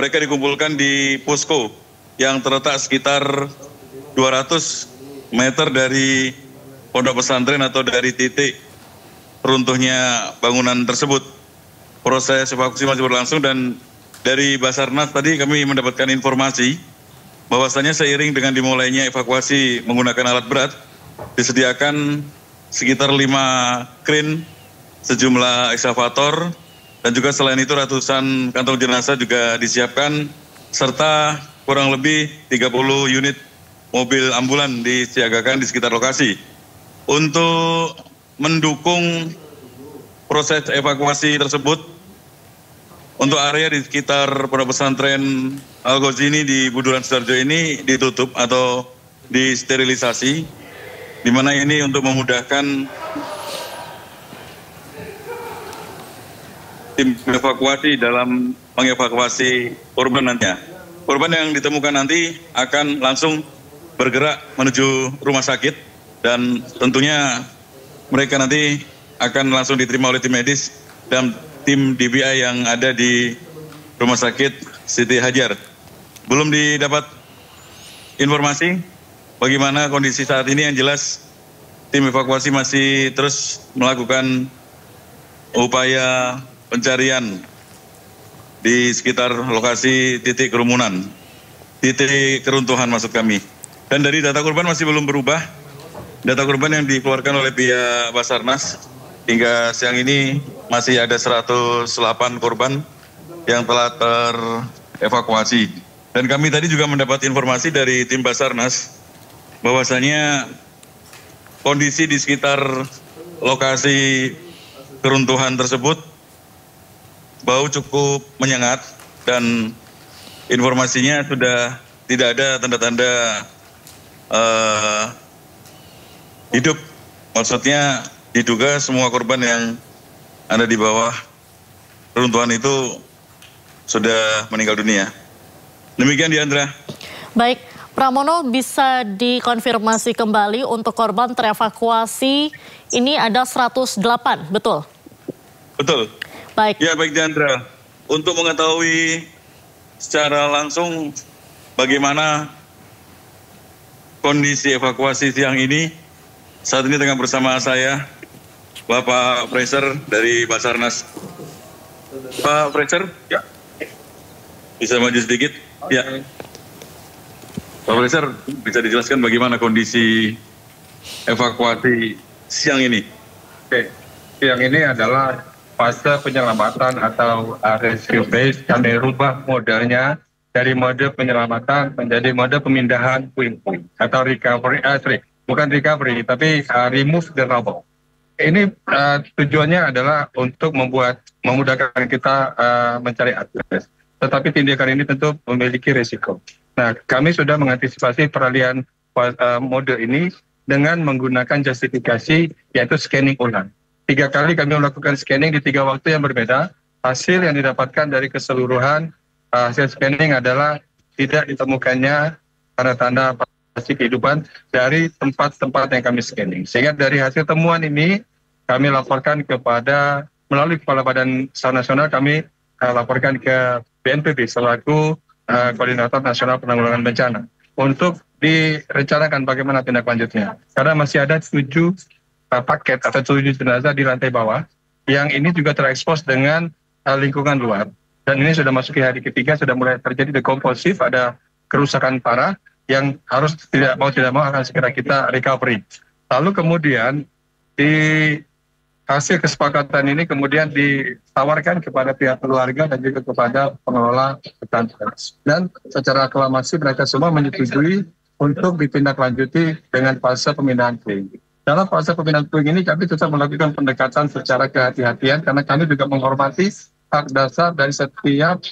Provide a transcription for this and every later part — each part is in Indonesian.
mereka dikumpulkan di posko yang terletak sekitar 200 meter dari pondok pesantren atau dari titik runtuhnya bangunan tersebut. Proses evakuasi masih berlangsung dan dari Basarnas tadi kami mendapatkan informasi bahwasanya seiring dengan dimulainya evakuasi menggunakan alat berat, disediakan sekitar 5 kren, sejumlah ekskavator, dan juga selain itu ratusan kantong jenazah juga disiapkan, serta kurang lebih 30 unit mobil ambulan disiagakan di sekitar lokasi. Untuk mendukung proses evakuasi tersebut, untuk area di sekitar pondok pesantren Al-Ghazi ini di Buduran Sidoarjo ini ditutup atau disterilisasi, di mana ini untuk memudahkan tim evakuasi dalam mengevakuasi korban nantinya. Korban yang ditemukan nanti akan langsung bergerak menuju rumah sakit dan tentunya mereka nanti akan langsung diterima oleh tim medis dan tim DBI yang ada di Rumah Sakit Siti Hajar. Belum didapat informasi bagaimana kondisi saat ini, yang jelas tim evakuasi masih terus melakukan upaya pencarian di sekitar lokasi titik kerumunan, titik keruntuhan maksud kami. Dan dari data korban masih belum berubah. Data korban yang dikeluarkan oleh pihak Basarnas hingga siang ini masih ada 108 korban yang telah terevakuasi. Dan kami tadi juga mendapat informasi dari tim Basarnas bahwasanya kondisi di sekitar lokasi keruntuhan tersebut bau cukup menyengat dan informasinya sudah tidak ada tanda-tanda hidup. Maksudnya diduga semua korban yang ada di bawah runtuhan itu sudah meninggal dunia. Demikian Diandra. Baik, Pramono, bisa dikonfirmasi kembali untuk korban terevakuasi ini ada 108, betul? Betul. Baik. Ya, baik Diandra. Untuk mengetahui secara langsung bagaimana kondisi evakuasi siang ini, saat ini tengah bersama saya Bapak Fraser dari Basarnas. Pak Fraser, ya, bisa maju sedikit? Ya, Pak Fraser, bisa dijelaskan bagaimana kondisi evakuasi siang ini? Oke, siang ini adalah fase penyelamatan atau rescue base. Kami rubah modenya dari mode penyelamatan menjadi mode pemindahan puing-puing atau recovery, bukan recovery, tapi remove the rubble. Ini tujuannya adalah untuk memudahkan kita mencari akses. Tetapi tindakan ini tentu memiliki risiko. Nah, kami sudah mengantisipasi peralihan mode ini dengan menggunakan justifikasi yaitu scanning ulang. 3 kali kami melakukan scanning di 3 waktu yang berbeda. Hasil yang didapatkan dari keseluruhan hasil scanning adalah tidak ditemukannya tanda-tanda pasti kehidupan dari tempat-tempat yang kami scanning. Sehingga dari hasil temuan ini kami laporkan kepada, melalui Kepala Badan SAR Nasional, kami laporkan ke BNPB selaku Koordinator Nasional Penanggulangan Bencana untuk direncanakan bagaimana tindak lanjutnya. Karena masih ada 7 paket atau 7 jenazah di lantai bawah yang ini juga terekspos dengan lingkungan luar. Dan ini sudah masuk ke hari ketiga, sudah mulai terjadi dekomposif, ada kerusakan parah yang harus tidak mau akan segera kita recovery. Lalu kemudian di hasil kesepakatan ini kemudian ditawarkan kepada pihak keluarga dan juga kepada pengelola pesantren. Dan secara aklamasi mereka semua menyetujui untuk ditindaklanjuti dengan fase pemindahan puing. Dalam fase pemindahan puing ini kami tetap melakukan pendekatan secara kehati-hatian karena kami juga menghormati hak dasar dari setiap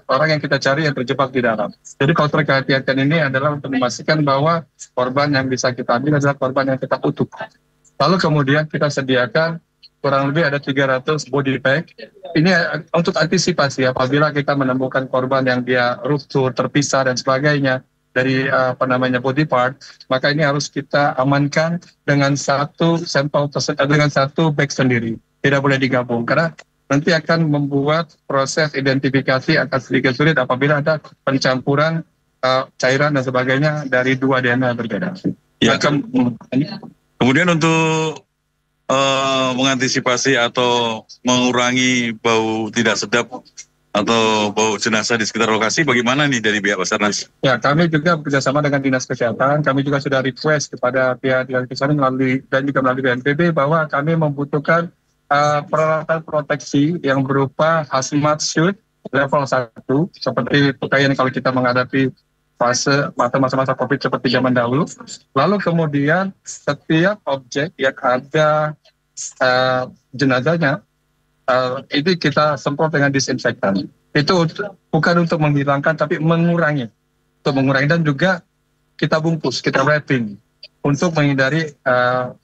orang yang kita cari yang terjebak di dalam. Jadi faktor kehati-hatian ini adalah untuk memastikan bahwa korban yang bisa kita ambil adalah korban yang kita utuh. Lalu kemudian kita sediakan kurang lebih ada 300 body bag. Ini untuk antisipasi apabila kita menemukan korban yang dia ruptur, terpisah dan sebagainya dari body part, maka ini harus kita amankan dengan satu sampel dengan satu bag sendiri. Tidak boleh digabung karena nanti akan membuat proses identifikasi akan sedikit sulit apabila ada pencampuran cairan dan sebagainya dari dua DNA berbeda. Ya. Kemudian untuk mengantisipasi atau mengurangi bau tidak sedap atau bau jenazah di sekitar lokasi, bagaimana nih dari pihak Basarnas? Ya, kami juga bekerjasama dengan Dinas Kesehatan. Kami juga sudah request kepada pihak Dinas Kesehatan dan juga melalui BNPB bahwa kami membutuhkan peralatan proteksi yang berupa hazmat suit level 1 seperti pakaian kalau kita menghadapi masa-masa COVID seperti zaman dahulu. Lalu kemudian setiap objek yang ada jenazahnya ini kita semprot dengan disinfektan. Itu bukan untuk menghilangkan tapi mengurangi. Untuk mengurangi dan juga kita bungkus, kita wrapping untuk menghindari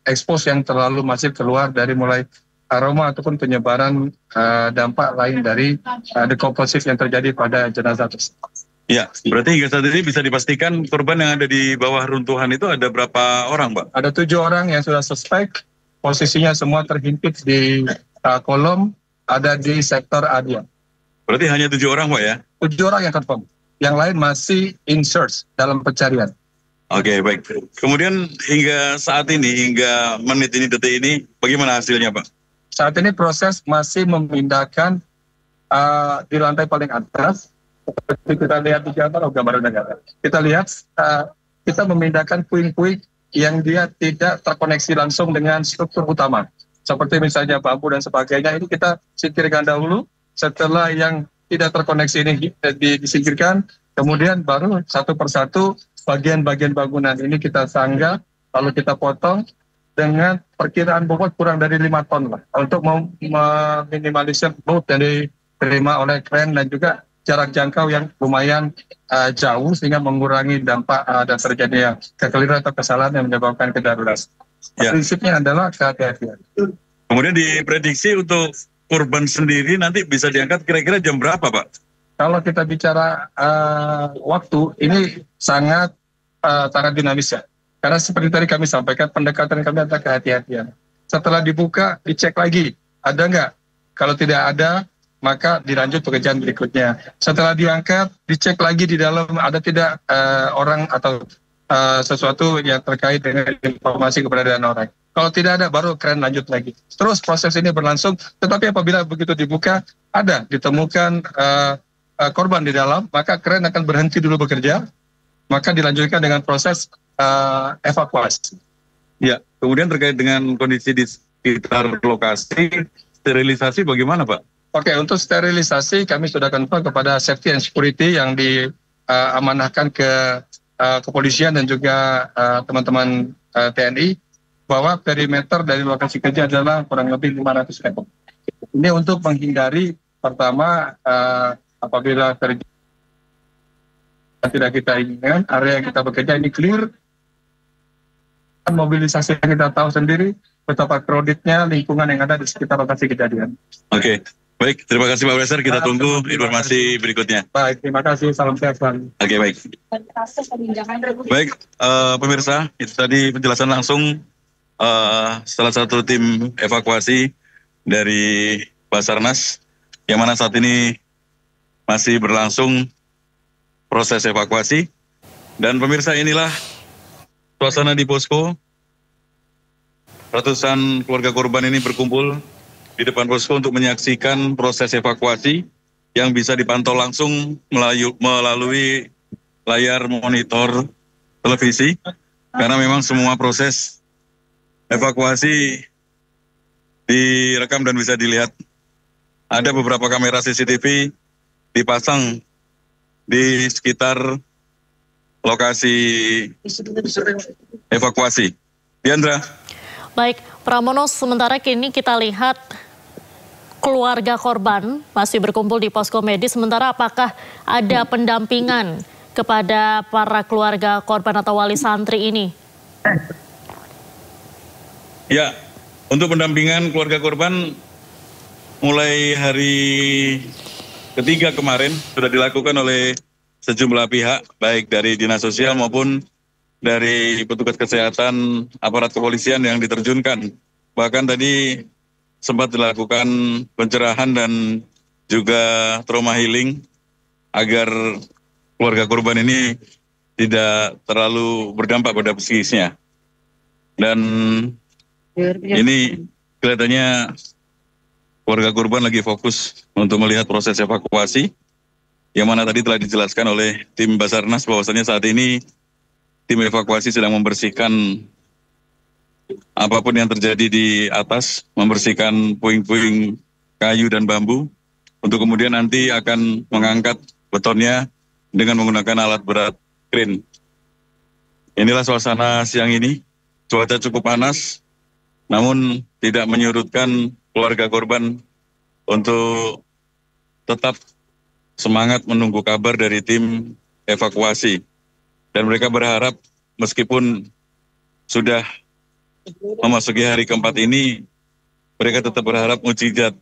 expose yang terlalu masif keluar dari mulai aroma ataupun penyebaran dampak lain dari decomposition yang terjadi pada jenazah tersebut. Ya, berarti hingga saat ini bisa dipastikan korban yang ada di bawah runtuhan itu ada berapa orang, Pak? Ada 7 orang yang sudah suspek, posisinya semua terhimpit di kolom, ada di sektor A2. Berarti hanya 7 orang, Pak ya? 7 orang yang confirm, yang lain masih in search dalam pencarian. Oke, baik. Kemudian hingga saat ini, hingga menit ini, detik ini, bagaimana hasilnya, Pak? Saat ini proses masih memindahkan di lantai paling atas. Seperti kita lihat di gambar negara. Kita lihat kita memindahkan puing-puing yang dia tidak terkoneksi langsung dengan struktur utama. Seperti misalnya bambu dan sebagainya, ini kita singkirkan dahulu. Setelah yang tidak terkoneksi ini disingkirkan, kemudian baru satu persatu bagian-bagian bangunan ini kita sanggah, lalu kita potong dengan perkiraan bobot kurang dari 5 ton lah, untuk meminimalisir bobot yang diterima oleh kren dan juga jarak jangkau yang lumayan jauh sehingga mengurangi dampak dan terjadinya kekeliruan atau kesalahan yang menyebabkan kedaruratan. Ya. Prinsipnya adalah kehati-hatian. Kemudian diprediksi untuk korban sendiri nanti bisa diangkat kira-kira jam berapa, Pak? Kalau kita bicara waktu, ini sangat dinamis ya. Karena seperti tadi kami sampaikan, pendekatan kami adalah kehati-hatian. Setelah dibuka, dicek lagi, ada nggak? Kalau tidak ada, maka dilanjut pekerjaan berikutnya. Setelah diangkat, dicek lagi di dalam ada tidak orang atau sesuatu yang terkait dengan informasi keberadaan orang. Kalau tidak ada, baru keren lanjut lagi. Terus proses ini berlangsung, tetapi apabila begitu dibuka, ada ditemukan korban di dalam, maka keren akan berhenti dulu bekerja, maka dilanjutkan dengan proses evakuasi. Ya, kemudian terkait dengan kondisi di sekitar lokasi, sterilisasi bagaimana, Pak? Oke, untuk sterilisasi kami sudah confirm kepada safety and security yang diamanahkan ke kepolisian dan juga teman-teman TNI bahwa perimeter dari lokasi kerja adalah kurang lebih 500 meter. Ini untuk menghindari pertama apabila terjadi tidak kita inginkan, area yang kita bekerja ini clear, mobilisasi yang kita tahu sendiri betapa crowdednya lingkungan yang ada di sekitar lokasi kejadian. Oke. Baik, terima kasih Pak Wesar. Kita tunggu informasi berikutnya. Baik, terima kasih. Salam sehat selalu. Oke, baik. Baik, pemirsa, itu tadi penjelasan langsung salah satu tim evakuasi dari Basarnas, yang mana saat ini masih berlangsung proses evakuasi. Dan pemirsa, inilah suasana di posko. Ratusan keluarga korban ini berkumpul di depan posko untuk menyaksikan proses evakuasi yang bisa dipantau langsung melalui layar monitor televisi, karena memang semua proses evakuasi direkam dan bisa dilihat. Ada beberapa kamera CCTV dipasang di sekitar lokasi evakuasi. Diandra. Baik, Pramono, sementara kini kita lihat keluarga korban masih berkumpul di posko medis, sementara apakah ada pendampingan kepada para keluarga korban atau wali santri ini? Ya, untuk pendampingan keluarga korban mulai hari ketiga kemarin sudah dilakukan oleh sejumlah pihak, baik dari Dinas Sosial maupun dari petugas kesehatan aparat kepolisian yang diterjunkan. Bahkan tadi sempat dilakukan pencerahan dan juga trauma healing agar keluarga korban ini tidak terlalu berdampak pada psikisnya. Dan ini kelihatannya keluarga korban lagi fokus untuk melihat proses evakuasi, yang mana tadi telah dijelaskan oleh tim Basarnas bahwasannya saat ini tim evakuasi sedang membersihkan apapun yang terjadi di atas, membersihkan puing-puing kayu dan bambu, untuk kemudian nanti akan mengangkat betonnya dengan menggunakan alat berat kren. Inilah suasana siang ini, cuaca cukup panas, namun tidak menyurutkan keluarga korban untuk tetap semangat menunggu kabar dari tim evakuasi. Dan mereka berharap meskipun sudah memasuki hari keempat ini, mereka tetap berharap mukjizat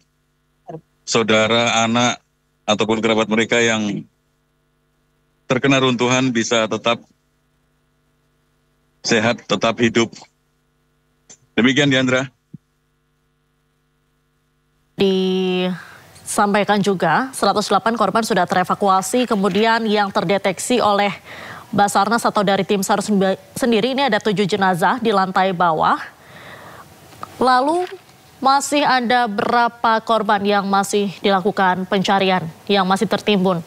saudara, anak, ataupun kerabat mereka yang terkena runtuhan bisa tetap sehat, tetap hidup. Demikian, Diandra. Disampaikan juga 108 korban sudah terevakuasi, kemudian yang terdeteksi oleh Basarnas atau dari tim SAR sendiri ini ada 7 jenazah di lantai bawah. Lalu masih ada berapa korban yang masih dilakukan pencarian, yang masih tertimbun?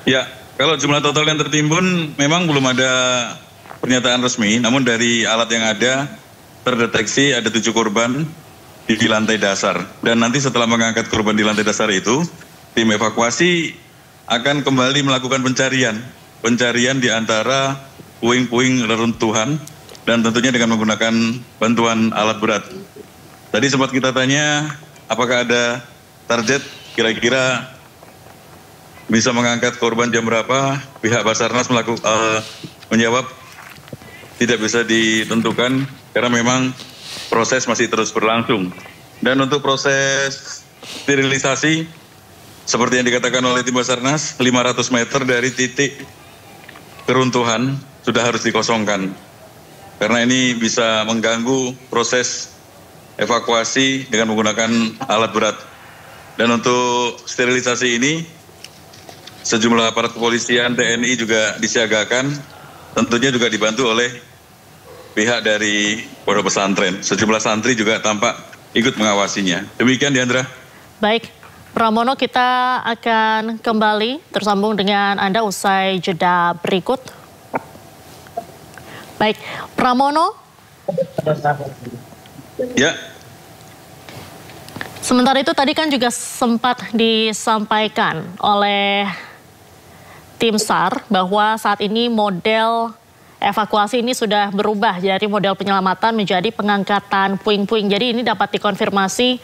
Ya, kalau jumlah total yang tertimbun memang belum ada pernyataan resmi, namun dari alat yang ada terdeteksi ada 7 korban di lantai dasar. Dan nanti setelah mengangkat korban di lantai dasar itu, tim evakuasi akan kembali melakukan pencarian di antara puing-puing reruntuhan dan tentunya dengan menggunakan bantuan alat berat. Tadi sempat kita tanya apakah ada target kira-kira bisa mengangkat korban jam berapa. Pihak Basarnas menjawab tidak bisa ditentukan karena memang proses masih terus berlangsung. Dan untuk proses sterilisasi seperti yang dikatakan oleh tim Basarnas, 500 meter dari titik keruntuhan sudah harus dikosongkan. Karena ini bisa mengganggu proses evakuasi dengan menggunakan alat berat. Dan untuk sterilisasi ini, sejumlah aparat kepolisian, TNI juga disiagakan, tentunya juga dibantu oleh pihak dari pondok pesantren. Sejumlah santri juga tampak ikut mengawasinya. Demikian, Diandra. Baik, Pramono, kita akan kembali tersambung dengan Anda usai jeda berikut. Baik, Pramono. Ya. Sementara itu tadi kan juga sempat disampaikan oleh tim SAR bahwa saat ini model evakuasi ini sudah berubah dari model penyelamatan menjadi pengangkatan puing-puing. Jadi ini dapat dikonfirmasi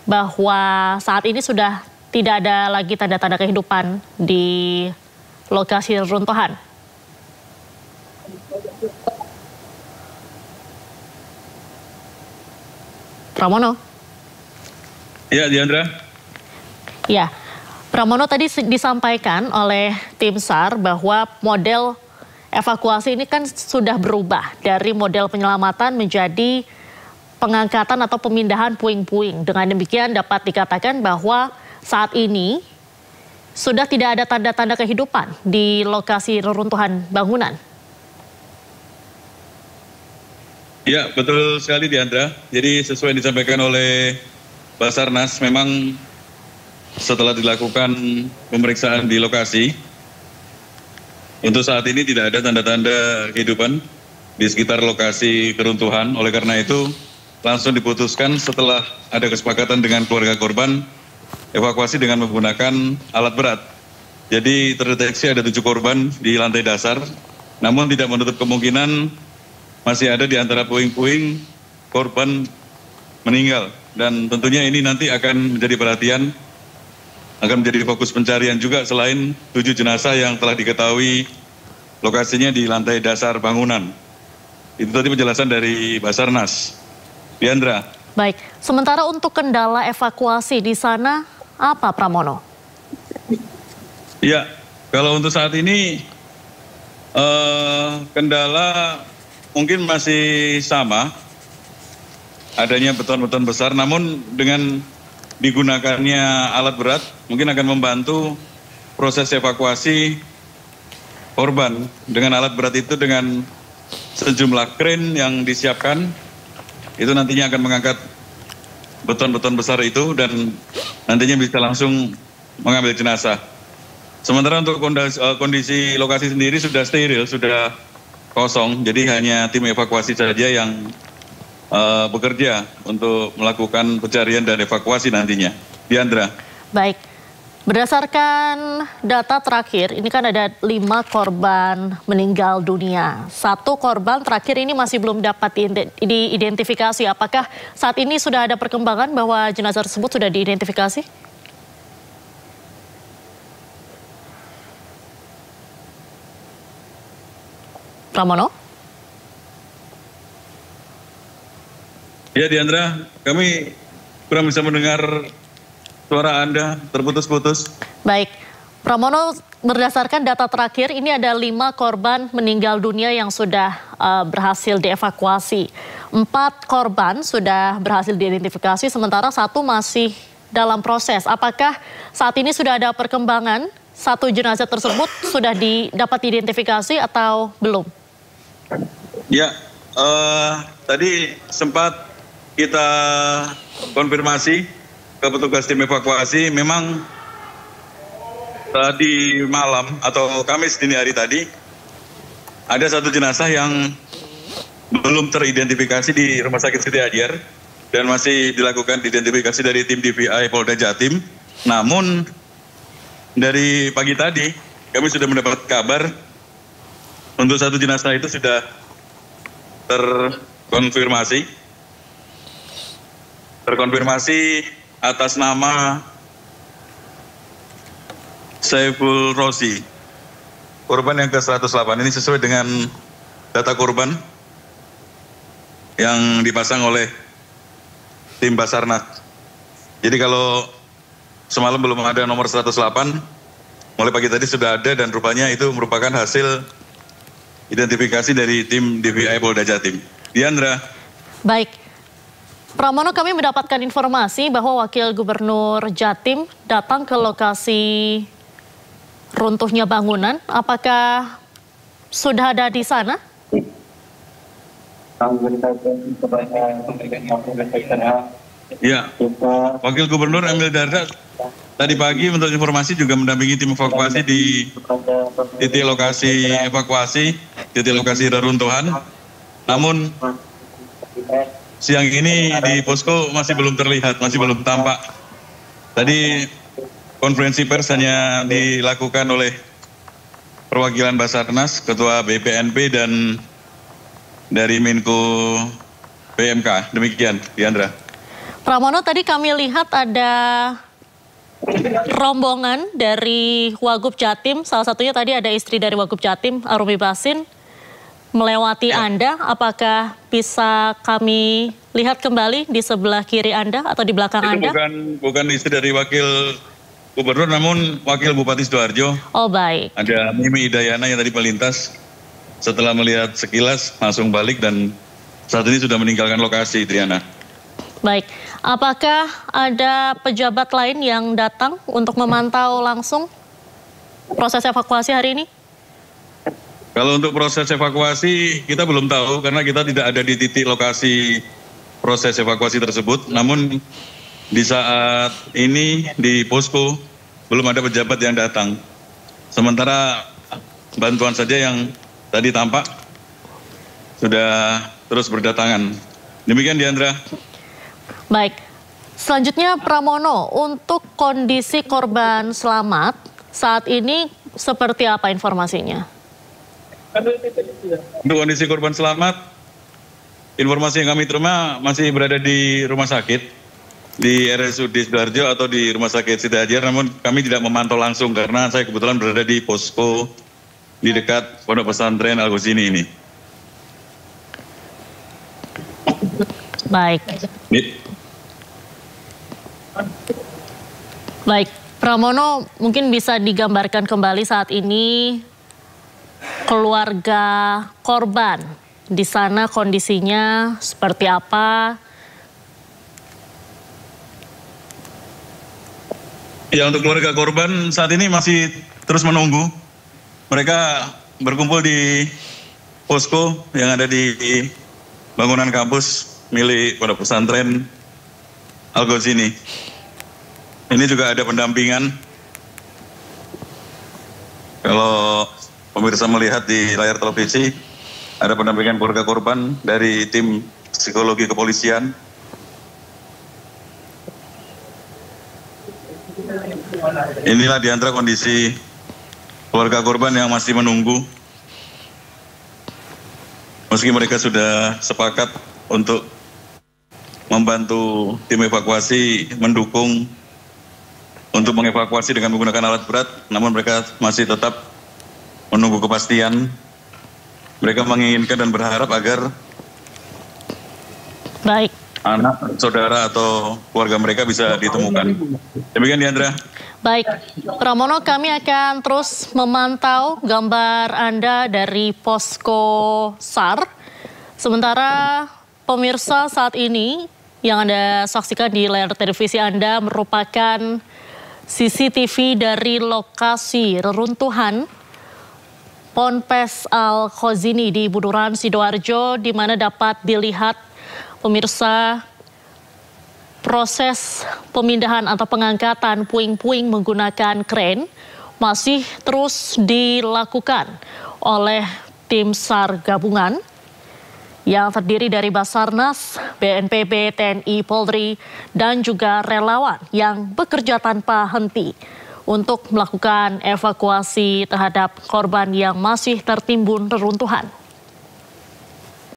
bahwa saat ini sudah tidak ada lagi tanda-tanda kehidupan di lokasi runtuhan. Pramono. Ya, Diandra. Ya, Pramono, tadi disampaikan oleh tim SAR bahwa model evakuasi ini kan sudah berubah dari model penyelamatan menjadi pengangkatan atau pemindahan puing-puing. Dengan demikian dapat dikatakan bahwa saat ini sudah tidak ada tanda-tanda kehidupan di lokasi reruntuhan bangunan. Ya, betul sekali, Diandra. Jadi sesuai yang disampaikan oleh Basarnas, memang setelah dilakukan pemeriksaan di lokasi, untuk saat ini tidak ada tanda-tanda kehidupan di sekitar lokasi keruntuhan. Oleh karena itu, langsung diputuskan setelah ada kesepakatan dengan keluarga korban, evakuasi dengan menggunakan alat berat. Jadi terdeteksi ada 7 korban di lantai dasar, namun tidak menutup kemungkinan masih ada di antara puing-puing korban meninggal. Dan tentunya ini nanti akan menjadi perhatian, akan menjadi fokus pencarian juga selain 7 jenazah yang telah diketahui lokasinya di lantai dasar bangunan. Itu tadi penjelasan dari Basarnas. Diandra. Baik, sementara untuk kendala evakuasi di sana apa, Pramono? Ya, kalau untuk saat ini kendala mungkin masih sama. adanya beton-beton besar, namun dengan digunakannya alat berat mungkin akan membantu proses evakuasi korban. Dengan alat berat itu, dengan sejumlah kren yang disiapkan, itu nantinya akan mengangkat beton-beton besar itu dan nantinya bisa langsung mengambil jenazah. Sementara untuk kondisi lokasi sendiri sudah steril, sudah kosong, jadi hanya tim evakuasi saja yang bekerja untuk melakukan pencarian dan evakuasi nantinya. Diandra. Baik, berdasarkan data terakhir, ini kan ada 5 korban meninggal dunia. 1 korban terakhir ini masih belum dapat diidentifikasi. Apakah saat ini sudah ada perkembangan bahwa jenazah tersebut sudah diidentifikasi? Pramono? Ya Diandra, kami kurang bisa mendengar suara Anda, terputus-putus. Baik, Pramono, berdasarkan data terakhir ini ada 5 korban meninggal dunia yang sudah berhasil dievakuasi. 4 korban sudah berhasil diidentifikasi, sementara 1 masih dalam proses. Apakah saat ini sudah ada perkembangan? 1 jenazah tersebut sudah dapat diidentifikasi atau belum? Ya, tadi sempat kita konfirmasi ke petugas tim evakuasi, memang tadi malam atau Kamis dini hari tadi ada 1 jenazah yang belum teridentifikasi di Rumah Sakit Siti Hajar dan masih dilakukan identifikasi dari tim DVI Polda Jatim. Namun dari pagi tadi kami sudah mendapat kabar untuk 1 jenazah itu sudah terkonfirmasi atas nama Saiful Rosi, korban yang ke-108. Ini sesuai dengan data korban yang dipasang oleh tim Basarnas. Jadi kalau semalam belum ada nomor 108, mulai pagi tadi sudah ada dan rupanya itu merupakan hasil identifikasi dari tim DVI Polda Jatim. Diandra. Baik, Pramono, kami mendapatkan informasi bahwa Wakil Gubernur Jatim datang ke lokasi runtuhnya bangunan. Apakah sudah ada di sana? Ya, Wakil Gubernur Emil Dardak tadi pagi untuk informasi juga mendampingi tim evakuasi di titik lokasi evakuasi, titik lokasi reruntuhan. Namun siang ini di posko masih belum terlihat, masih belum tampak. Tadi konferensi pers hanya dilakukan oleh perwakilan Basarnas, Ketua BPNP dan dari Menko PMK. Demikian, Diandra. Pramono, tadi kami lihat ada rombongan dari Wagub Jatim, salah satunya tadi ada istri dari Wagub Jatim, Arumi Basin, melewati Anda. Apakah bisa kami lihat kembali di sebelah kiri Anda atau di belakang Anda? Bukan istri dari Wakil Gubernur, namun Wakil Bupati Sidoarjo. Oh baik. Ada Mimi Idayana yang tadi melintas, setelah melihat sekilas langsung balik dan saat ini sudah meninggalkan lokasi, Triana. Baik, apakah ada pejabat lain yang datang untuk memantau langsung proses evakuasi hari ini? Kalau untuk proses evakuasi kita belum tahu karena kita tidak ada di titik lokasi proses evakuasi tersebut. Namun di saat ini di posko belum ada pejabat yang datang. Sementara bantuan saja yang tadi tampak sudah terus berdatangan. Demikian, Diandra. Baik, selanjutnya Pramono, untuk kondisi korban selamat saat ini seperti apa informasinya? Untuk kondisi korban selamat, informasi yang kami terima masih berada di rumah sakit, di RSUD Sidoarjo atau di Rumah Sakit Siti Hajar, namun kami tidak memantau langsung karena saya kebetulan berada di posko di dekat Pondok Pesantren Al-Ghazini ini. Baik. Baik, Pramono, mungkin bisa digambarkan kembali saat ini keluarga korban di sana kondisinya seperti apa, Ya, untuk keluarga korban saat ini masih terus menunggu. Mereka berkumpul di posko yang ada di bangunan kampus milik Pondok Pesantren Al-Ghazini. Ini juga ada pendampingan. Kalau pemirsa melihat di layar televisi, ada pendampingan keluarga korban dari tim psikologi kepolisian. Inilah di antara kondisi keluarga korban yang masih menunggu. Meski mereka sudah sepakat untuk membantu tim evakuasi, mendukung untuk mengevakuasi dengan menggunakan alat berat, namun mereka masih tetap menunggu kepastian. Mereka menginginkan dan berharap agar anak, saudara, atau keluarga mereka bisa ditemukan. Demikian, Diandra. Baik, Pramono, kami akan terus memantau gambar Anda dari posko SAR. Sementara pemirsa, saat ini yang Anda saksikan di layar televisi Anda merupakan CCTV dari lokasi reruntuhan Ponpes Al-Ghazini di Buduran, Sidoarjo, di mana dapat dilihat pemirsa proses pemindahan atau pengangkatan puing-puing menggunakan kren masih terus dilakukan oleh tim SAR gabungan yang terdiri dari Basarnas, BNPB, TNI, Polri, dan juga relawan yang bekerja tanpa henti untuk melakukan evakuasi terhadap korban yang masih tertimbun reruntuhan.